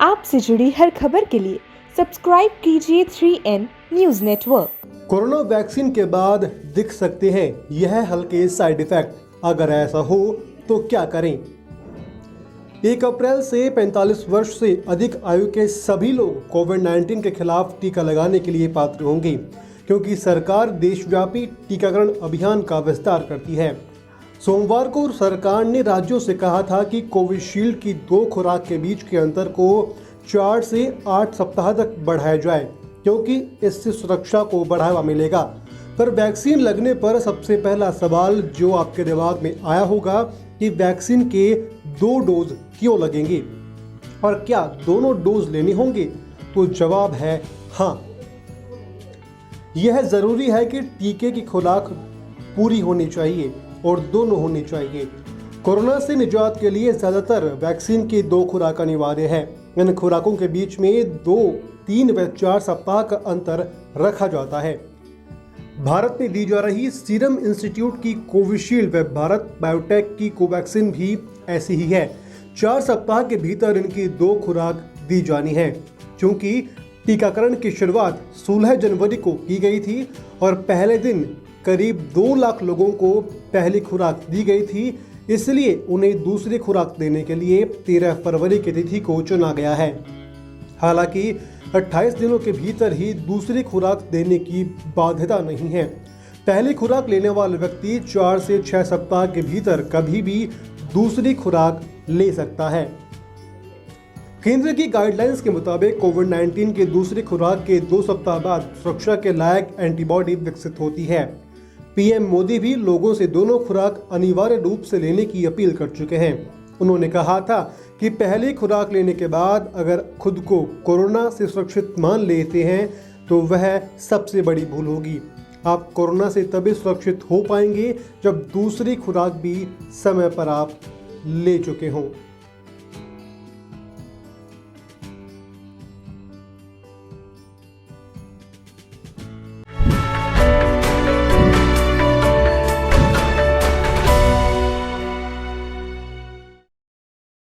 आपसे जुड़ी हर खबर के लिए सब्सक्राइब कीजिए 3N news network. Corona vaccine के बाद दिख सकते हैं यह हल्के साइड इफेक्ट। अगर ऐसा हो तो क्या करें? 1 अप्रैल से 45 वर्ष से अधिक आयु के सभी लोग कोविड-19 के खिलाफ टीका लगाने के लिए पात्र होंगे, क्योंकि सरकार देशव्यापी टीकाकरण अभियान का विस्तार करती है। सोमवार को सरकार ने राज्यों से कहा था कि कोविशील्ड की 2 खुराक के बीच के अंतर को 4 से 8 सप्ताह तक बढ़ाया जाए, क्योंकि इससे सुरक्षा को बढ़ावा मिलेगा। पर वैक्सीन लगने पर सबसे पहला सवाल जो आपके दिमाग में आया होगा कि वैक्सीन के 2 डोज क्यों लगेंगे और क्या दोनों डोज लेने होंगे? तो जवाब है हाँ। यह जरूरी है कि टीके की खुराक पूरी होनी चाहिए और दोनों होनी चाहिए। कोरोना से निजात के लिए ज्यादातर वैक्सीन की 2 खुराक अनिवार्य है। इन खुराकों के बीच में 2, 3 व 4 सप्ताह का अंतर रखा जाता है। भारत में दी जा रही सीरम इंस्टीट्यूट की कोविशील्ड व भारत बायोटेक की कोवैक्सीन भी ऐसी ही है। 4 सप्ताह के भीतर इनकी 2 खुराक दी जानी है। चूंकि टीकाकरण की शुरुआत 16 जनवरी को की गई थी और पहले दिन करीब 2 लाख लोगों को पहली खुराक दी गई थी, इसलिए उन्हें दूसरी खुराक देने के लिए 13 फरवरी की तिथि को चुना गया है। हालांकि 28 दिनों के भीतर ही दूसरी खुराक देने की बाध्यता नहीं है। पहली खुराक लेने वाला व्यक्ति 4 से 6 सप्ताह के भीतर कभी भी दूसरी खुराक ले सकता है। केंद्र की गाइडलाइंस के मुताबिक कोविड-19 की दूसरी खुराक के 2 सप्ताह बाद सुरक्षा के लायक एंटीबॉडी विकसित होती है। पीएम मोदी भी लोगों से दोनों खुराक अनिवार्य रूप से लेने की अपील कर चुके हैं। उन्होंने कहा था कि पहली खुराक लेने के बाद अगर खुद को कोरोना से सुरक्षित मान लेते हैं तो वह सबसे बड़ी भूल होगी। आप कोरोना से तभी सुरक्षित हो पाएंगे जब दूसरी खुराक भी समय पर आप ले चुके हों।